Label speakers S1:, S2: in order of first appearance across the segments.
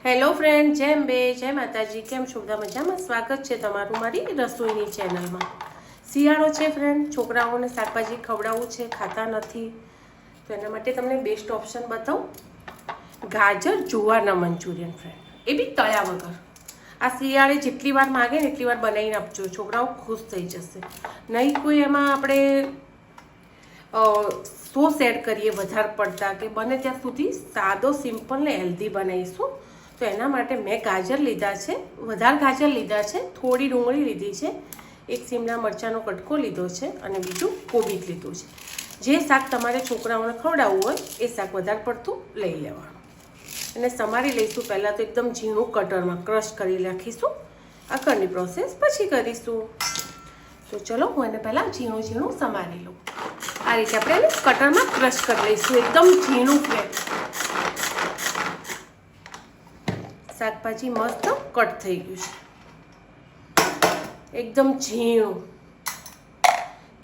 S1: Hello friend, જય અંબે, જય માતાજી. કેમ છો બધા? મજામાં? સ્વાગત છે તમારું મારી રસોઈની ચેનલમાં. શિયાળો છે ફ્રેન્ડ, છોકરાઓને શાકભાજી ખવડાવવું છે, ખાતા નથી, તો એના માટે તમને બેસ્ટ ઓપ્શન બતાવું. ગાજર જુવારના મંચુરિયન ફ્રેન્ડ, એ બી તળ્યા વગર. આ શિયાળે જેટલી વાર માગે ને એટલી વાર બનાવીને આપજો, છોકરાઓ ખુશ થઈ જશે. નહીં કોઈ એમાં આપણે સોસ એડ કરીએ વધારે પડતા, કે બને ત્યાં સુધી સાદો સિમ્પલ ને હેલ્ધી બનાવીશું. તો એના માટે મેં ગાજર લીધા છે, વધારે ગાજર લીધા છે, થોડી ડુંગળી લીધી છે, એક શિમલા મરચાંનો કટકો લીધો છે અને બીજું કોબીજ લીધું છે. જે શાક તમારે છોકરાઓને ખવડાવવું હોય એ શાક વધારે પડતું લઈ લેવાનું. અને સમારી લઈશું. પહેલાં તો એકદમ ઝીણું કટરમાં ક્રશ કરી રાખીશું. આગળની પ્રોસેસ પછી કરીશું. તો ચલો, હું એને પહેલાં ઝીણું ઝીણું સમારી લઉં. આ રીતે આપણે એને કટરમાં ક્રશ કરી લઈશું, એકદમ ઝીણું ફ્લેટ. શાકભાજી મસ્ત કટ થઈ ગયું છે, એકદમ ઝીણું,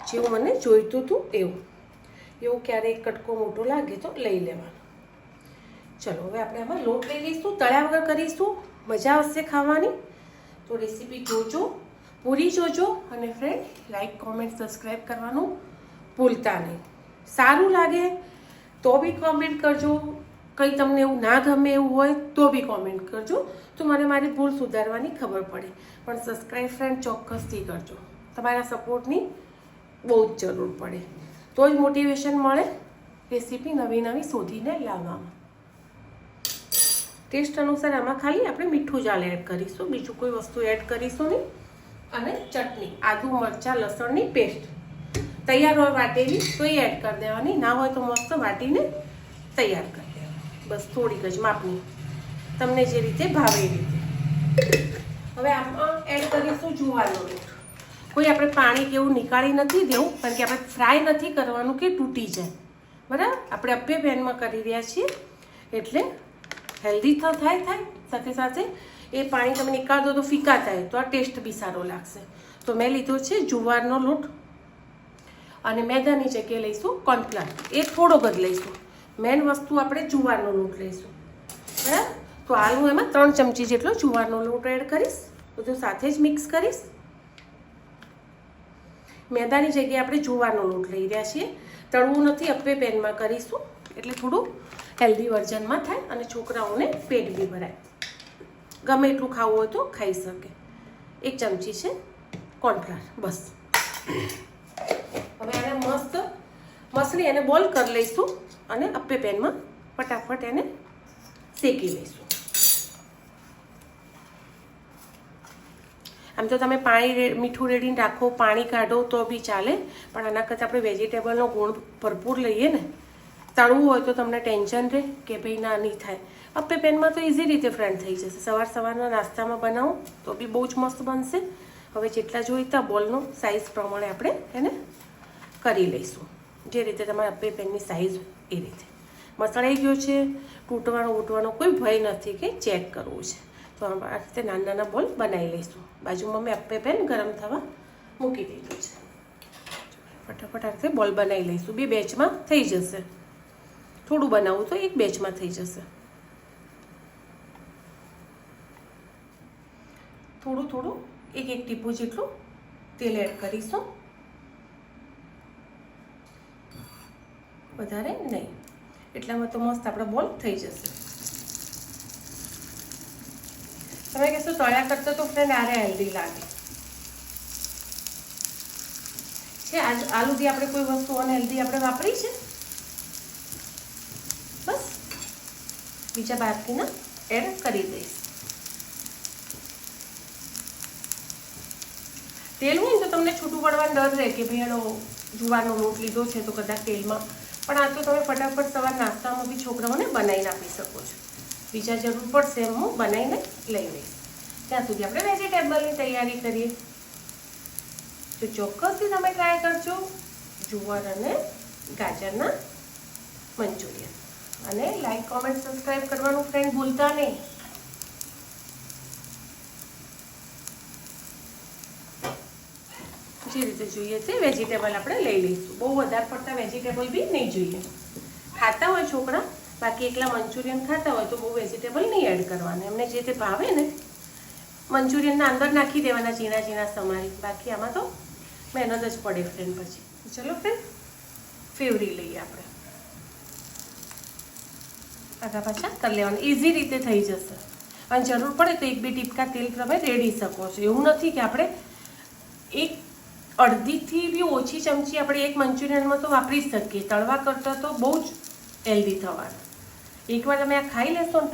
S1: જેવું મને જોઈતું હતું એવું. ક્યારેક કટકો મોટો લાગે તો લઈ લેવાનો. ચલો, હવે આપણે આમાં લોટ લઈ લઈશું. તળ્યા વગર કરીશું, મજા આવશે ખાવાની. તો રેસીપી જોજો, પૂરી જોજો. અને ફ્રેન્ડ, લાઈક, કોમેન્ટ, સબસ્ક્રાઈબ કરવાનું ભૂલતા નહીં. સારું લાગે તો બી કોમેન્ટ કરજો. કંઈ તમને એવું ના ગમે એવું હોય તો બી કોમેન્ટ કરજો, તો મને મારી ભૂલ સુધારવાની ખબર પડે. પણ સબસ્ક્રાઈબ ફ્રેન્ડ ચોક્કસથી કરજો. તમારા સપોર્ટની બહુ જ જરૂર પડે, તો જ મોટિવેશન મળે રેસીપી નવી નવી શોધીને લાવવામાં. ટેસ્ટ અનુસાર આમાં ખાલી આપણે મીઠું જ એડ કરીશું, બીજું કોઈ વસ્તુ એડ કરીશું નહીં. અને ચટણી, આદુ મરચાં લસણની પેસ્ટ તૈયાર હોય વાટેલી તો એ એડ કરી દેવાની, ના હોય તો મસ્ત વાટીને તૈયાર કરી. બસ થોડીક જ માપની, તમને જે રીતે ભાવે એ રીતે. હવે આમાં એડ કરીશું જુવારનો લોટ. કોઈ આપણે પાણી કેવું નીકાળી નથી દેવું, કારણ કે આપણે ફ્રાય નથી કરવાનું કે તૂટી જાય. બરાબર, આપણે અપ્પે પેનમાં કરી રહ્યા છીએ એટલે હેલ્ધી થાય સાથે સાથે એ પાણી તમે નીકાળ દો તો ફીકા થાય, તો આ ટેસ્ટ બી સારો લાગશે. તો મેં લીધો છે જુવારનો લોટ, અને મેદાની જગ્યાએ લઈશું કોર્નફ્લાવર, એ થોડોક જ લઈશું. મેન વસ્તુ આપણે જુવારનો લોટ લઈશું. બરાબર, તો હાલ હું એમાં 3 ચમચી જેટલો જુવારનો લોટ એડ કરીશ. બધું સાથે જ મિક્સ કરીશ. મેદાની જગ્યાએ આપણે જુવારનો લોટ લઈ રહ્યા છીએ. તળવું નથી, અપ્પે પેનમાં કરીશું એટલે થોડું હેલ્ધી વર્ઝનમાં થાય અને છોકરાઓને પેટ બી ભરાય. ગમે એટલું ખાવું હોય તો ખાઈ શકે. 1 ચમચી છે કોર્નફ્લાવર, બસ. હવે એને મસ્ત મસળી એને બોલ કરી લઈશું અને અપ્પે પેનમાં ફટાફટ એને શેકી લઈશું. આમ તો તમે પાણી મીઠું રેડીને રાખો, પાણી કાઢો તો બી ચાલે, પણ આના કરતાં આપણે વેજીટેબલનો ગુણ ભરપૂર લઈએ ને. તળવું હોય તો તમને ટેન્શન રહે કે ભાઈ ના નહીં થાય. અપ્પે પેનમાં તો ઇઝી રીતે ફ્રેન્ડ થઈ જશે. સવારના નાસ્તામાં બનાવો તો બી બહુ જ મસ્ત બનશે. હવે જેટલા જોઈતા બોલનો સાઇઝ પ્રમાણે આપણે એને કરી લઈશું, જે રીતે તમારે અપ્પે પેનની સાઇઝ એ રીતે. મસળાઈ ગયો છે, તૂટવાનો કોઈ ભય નથી કે ચેક કરવું છે. તો આ રીતે નાના બોલ બનાવી લઈશું. બાજુમાં મેં અપ્પે પેન ગરમ થવા મૂકી દીધું છે. ફટાફટ આ રીતે બોલ બનાવી લઈશું. 2 બેચમાં થઈ જશે. થોડું બનાવવું તો 1 બેચમાં થઈ જશે. થોડું 1 ટીપું જેટલું તેલ એડ કરીશું, વધારે નહીં. એટલામાં તો મસ્ત આપણા બોલ થઈ જશે. તમે કહેશો તળ્યા કરતા તો ફ્રેન્ડ આરે હેલ્ધી લાગે છે. આ સુધી આપણે કોઈ વસ્તુ અનહેલ્ધી આપણે વાપરી છે? બસ બીજા બાકીના એડ કરી દઈશ. તેલ હોય ને તો તમને છૂટું પડવાનો ડર રહે કે ભાઈ એનો જુવારનો લોટ લીધો છે તો કદાચ તેલમાં, પણ આ તો તમે ફટાફટ સવાર નાસ્તામાં બી છોકરાઓને બનાવીને આપી શકો છો. બીજા જરૂર પડશે એમ હું બનાવીને લઈ લઈશ. ત્યાં સુધી આપણે વેજીટેબલની તૈયારી કરીએ. તો ચોક્કસથી તમે ટ્રાય કરજો જુવાર અને ગાજરના મંચુરિયન. અને લાઈક, કોમેન્ટ, સબસ્ક્રાઈબ કરવાનું ફ્રેન્ડ ભૂલતા નહીં. જે રીતે જોઈએ તે વેજીટેબલ આપણે લઈ લઈશું. બહુ વધારે પડતા વેજીટેબલ બી નહીં જોઈએ. ખાતા હોય છોકરા બાકી એકલા મંચુરિયન ખાતા હોય તો બહુ વેજીટેબલ નહીં એડ કરવાના, એમને જે તે ભાવે ને મંચુરિયનના અંદર નાખી દેવાના ઝીણા ઝીણા સમારી, બાકી આમાં તો મહેનત જ પડે ફ્રેન્ડ. પછી ચલો ફ્રેન્ડ ફેવરી લઈએ આપણે, આગા પાછા કરી લેવાના, ઇઝી રીતે થઈ જશે. અને જરૂર પડે તો 1-2 ટીપકા તેલ તમે રેડી શકો છો. એવું નથી કે આપણે અડધીથી બી ઓછી ચમચી આપણે એક મંચુરિયનમાં તો વાપરી જ શકીએ, તળવા કરતાં તો બહુ જ હેલ્ધી થવાનું. એકવાર તમે આ ખાઈ લેશો ને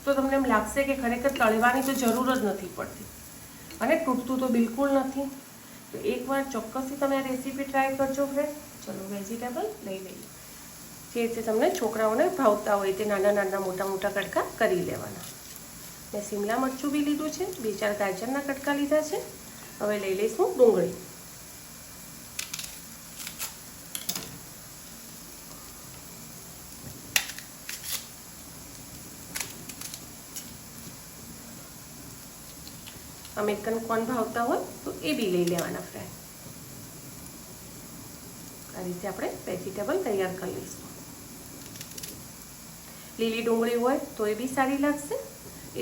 S1: તો તમને એમ લાગશે કે ખરેખર તળવાની તો જરૂર જ નથી પડતી, અને તૂટતું તો બિલકુલ નથી. તો એકવાર ચોક્કસથી તમે આ રેસીપી ટ્રાય કરજો ફ્રેન્ડ. ચલો વેજીટેબલ લઈ લઈએ, જે રીતે તમને છોકરાઓને ભાવતા હોય તે નાના નાના મોટા મોટા કટકા કરી લેવાના. મેં શિમલા મરચું બી લીધું છે, 2-4 ગાજરના કટકા લીધા છે. હવે લઈ લઈશું ડુંગળી. અમેરિકન કોર્ન ભાવતા હોય તો એ બી લઈ લેવાના ફ્રેન્ડ. આ રીતે આપણે વેજીટેબલ તૈયાર કરી લઈશું. લીલી ડુંગળી હોય તો એ બી સારી લાગશે,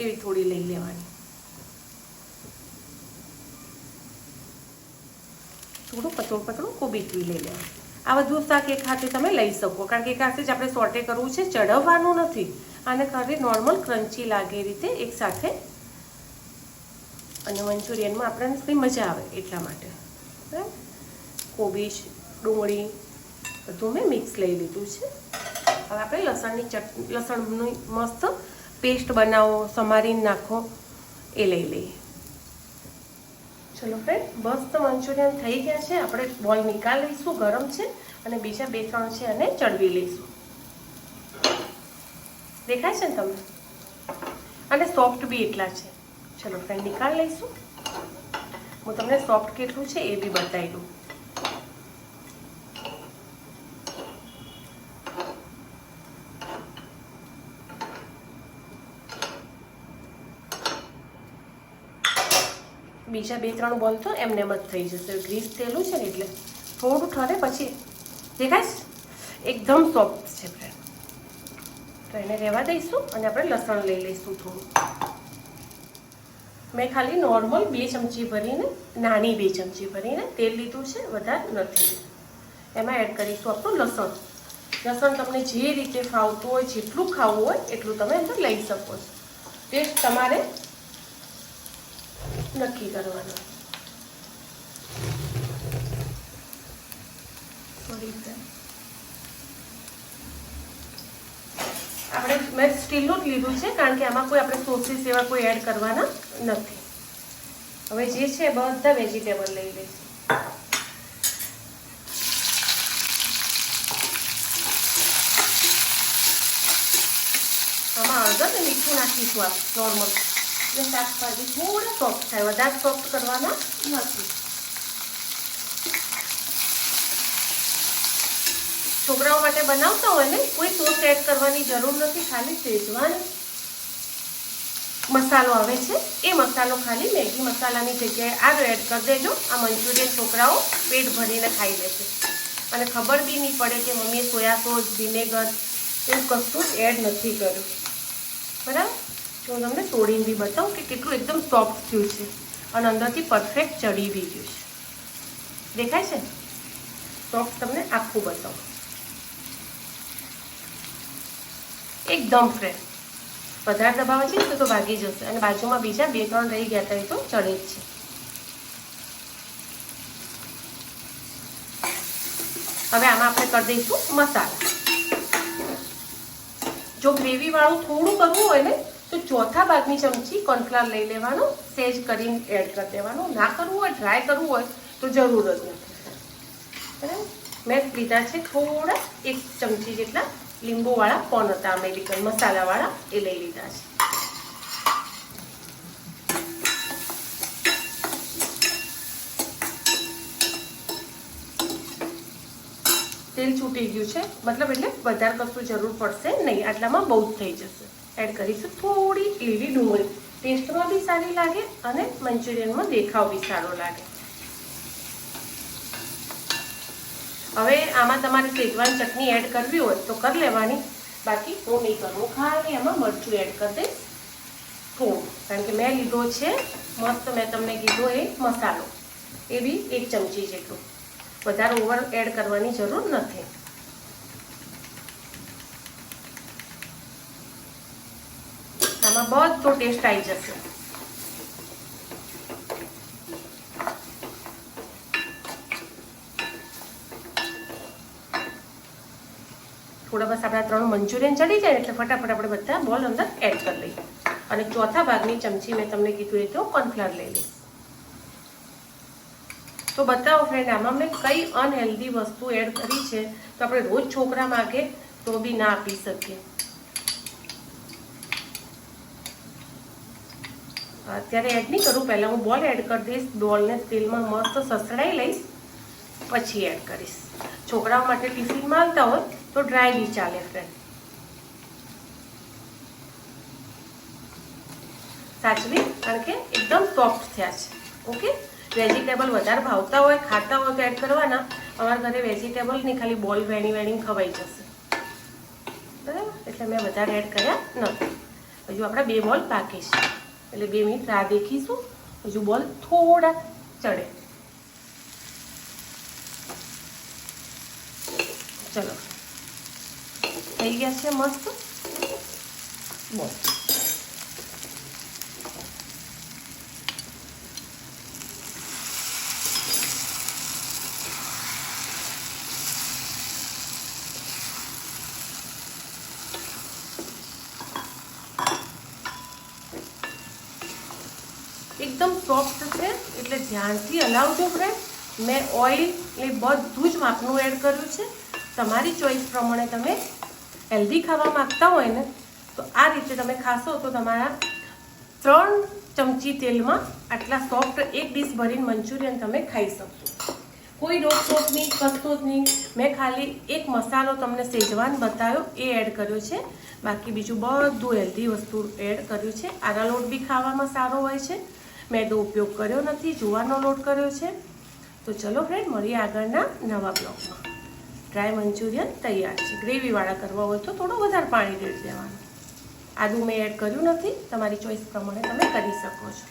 S1: એવી થોડી લઈ લેવાની. થોડું પતળું કોબીજ લઈ લેવાનું. આ બધું શાક એક હાથે તમે લઈ શકો, કારણ કે એક હાથે જ આપણે સોટે કરવું છે, ચડવવાનું નથી. આને ખાલી નોર્મલ ક્રન્ચી લાગે એ રીતે એક સાથે, અને મંચુરિયનમાં આપણને કંઈ મજા આવે એટલા માટે. બરાબર, કોબીજ ડુંગળી બધું મેં મિક્સ લઈ લીધું છે. હવે આપણે લસણની મસ્ત પેસ્ટ બનાવો, સમારીને નાખો એ લઈ લઈએ. ચલો ફ્રેન્ડ મસ્ત મંચુરિયન થઈ ગયા છે. આપણે બોલ નિકાલ લઈશું, ગરમ છે, અને બીજા 2-3 છે અને ચડવી લઈશું. દેખાય છે ને તમને, અને સોફ્ટ બી એટલા છે. ચલો ફ્રેન્ડ નિકાલ લઈશું. હું તમને સોફ્ટ કેટલું છે એ બી બતાવી દઉં. બીજા 2-3 બોલ તો એમને એમ જ થઈ જશે. ગ્રીસ તેલું છે ને એટલે થોડું ઠરે પછી દેખાય એકદમ સોફ્ટ છે ફ્રેન્ડ. તો એને રહેવા દઈશું અને આપણે લસણ લઈ લઈશું થોડું. મેં ખાલી નોર્મલ 2 ચમચી ભરીને, નાની 2 ચમચી ભરીને તેલ લીધું છે, વધારે નથી. એમાં એડ કરીશું આપણું લસણ. લસણ તમને જે રીતે ફાવતું હોય, જેટલું ખાવું હોય એટલું તમે અંદર લઈ શકો છો. ટેસ્ટ તમારે નક્કી કરવાનું. આપણે મેં સ્ટીલનું જ લીધું છે, કારણ કે આમાં કોઈ આપણે સોસીસ એવા કોઈ એડ કરવાના નથી. હવે જે છે બધા વેજીટેબલ લઈ લઈશું. આમાં હળદર ને મીઠું નાખીશું આ નોર્મલ, એટલે શાકભાજી થોડા સોફ્ટ થાય, વધારે સોફ્ટ કરવાના નથી. છોકરાઓ માટે બનાવતા હોય ને કોઈ સોસ એડ કરવાની જરૂર નથી, ખાલી શેઝવાન મસાલો આવે છે એ મસાલો ખાલી મેગી મસાલાની જગ્યાએ આ એડ કરી દેજો. આ મંચુરિયન છોકરાઓ પેટ ભરીને ખાઈ લેશે, અને ખબર બી નહીં પડે કે મમ્મીએ સોયા સોસ, વિનેગર એવું કશું જ એડ નથી કર્યું. બરાબર, તો હું તમને તોડીને બી બતાવું કે કેટલું એકદમ સોફ્ટ થયું છે, અને અંદરથી પરફેક્ટ ચડી બી ગયું છે. દેખાય છે સોફ્ટ? તમને આખું બતાવું. એકદમ ફ્રેશ. વધારે દબાવ છે તો ભાગી જશે, અને બાજુમાં બીજા 2-3 રહી ગયા હતા એ તો ચડે જ છે. હવે આમાં આપણે કરી દઈશું મસાલા. જો ગ્રેવી વાળું થોડું કરવું હોય ને તો 1/4 ભાગની ચમચી કોર્નફ્લાવર લઈ લેવાનું, સેજ કરીને એડ કરી દેવાનું. ના કરવું હોય, ડ્રાય કરવું હોય તો જરૂર જ નથી. બરાબર, મેં લીધા છે થોડા 1 ચમચી જેટલા લીંબુવાળા કોર્ન હતા, અમેરિકન મસાલાવાળા, એ લઈ લીધા છે. તેલ છૂટી ગયું છે, મતલબ એટલે વધારે કશું જરૂર પડશે નહીં, આટલામાં બહુ જ થઈ જશે. એડ કરીશું થોડી લીલી ડુંગળી, ટેસ્ટમાં બી સારી લાગે અને મંચુરિયનમાં દેખાવ બી સારો લાગે. હવે આમાં તમારે શેઝવાન ચટણી એડ કરવી હોય તો કરી લેવાની, બાકી હું નહીં કરું, હું ખાલી એમાં મરચું એડ કરી દઈશ થોડું, કારણ કે મેં લીધો છે મસ્ત, મેં તમને કીધો એ મસાલો, એ બી 1 ચમચી જેટલું, વધારે ઓવર એડ કરવાની જરૂર નથી. આમાં બધો ટેસ્ટ આવી જશે. થોડા બસ આપણા 3 મંચુરિયન ચડી જાય એટલે ફટાફટ આપણે બધા બોલ અંદર એડ કરી લઈએ. અને ચોથા ભાગની ચમચી મેં તમને કીધું એ તો કોર્નફ્લાવર લઈ લઈશ. તો બતાવો ફ્રેન્ડ, આમાં મેં કઈ અનહેલ્ધી વસ્તુ એડ કરી છે તો આપણે રોજ છોકરા માગે તો બી ના આપી શકીએ. અત્યારે એડ નહીં કરું, પહેલાં હું બોલ એડ કરી દઈશ. બોલને તેલમાં મસ્ત સસડાઈ લઈશ, પછી એડ કરીશ. છોકરાઓ માટે ટિફિનમાં આવતા હોય તો ડ્રાય બી ચાલે ફ્રેન્ડ. સાચવી, કારણ કે એકદમ સોફ્ટ થયા છે. ઓકે, વેજીટેબલ વધારે ભાવતા હોય, ખાતા હોય તો એડ કરવાના. અમારા ઘરે વેજીટેબલ નહીં, ખાલી બોલ વેણી ખવાઈ જશે, બરાબર, એટલે મેં વધારે એડ કર્યા નથી. હજુ આપણા 2 બોલ બાકી છે, એટલે 2 મિનિટ રાહ દેખીશું. હજુ બોલ થોડા ચડે. ચલો, થઈ ગયા છે મસ્ત બોલ. એકદમ સોફ્ટ છે એટલે ધ્યાનથી હલાવજો ફ્રેન્ડ. મેં ઓઇલ એ બધું જ માપનું એડ કર્યું છે. તમારી ચોઈસ પ્રમાણે તમે હેલ્ધી ખાવા માંગતા હોય ને તો આ રીતે તમે ખાશો તો તમારા 3 ચમચી તેલમાં આટલા સોફ્ટ એક ડીશ ભરીને મંચુરિયન તમે ખાઈ શકશો. કોઈ રોકટોક નહીં, કશું જ નહીં. મેં ખાલી એક મસાલો તમને શેજવાન બતાવ્યો એ એડ કર્યો છે, બાકી બીજું બધું હેલ્ધી વસ્તુ એડ કર્યું છે. આના લોટ બી ખાવામાં સારો હોય છે, મેદો ઉપયોગ કર્યો નથી, જુવારનો લોટ કર્યો છે. તો ચલો ફ્રેન્ડ, મળીએ આગળના નવા બ્લોગમાં. ડ્રાય મંચુરિયન તૈયાર છે. ગ્રેવીવાળા કરવા હોય તો થોડું વધારે પાણી રેડી દેવાનું. આદું મેં એડ કર્યું નથી, તમારી ચોઈસ પ્રમાણે તમે કરી શકો છો.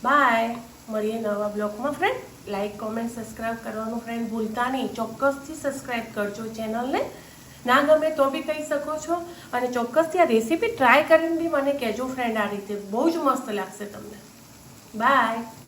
S1: બાય, મળીએ નવા બ્લોગમાં ફ્રેન્ડ. લાઇક, કોમેન્ટ, સબસ્ક્રાઈબ કરવાનું ફ્રેન્ડ ભૂલતા નહીં. ચોક્કસથી સબસ્ક્રાઈબ કરજો ચેનલને. ના ગમે તો બી કહી શકો છો, અને ચોક્કસથી આ રેસીપી ટ્રાય કરીને બી મને કહેજો ફ્રેન્ડ. આ રીતે બહુ જ મસ્ત લાગશે તમને. બાય.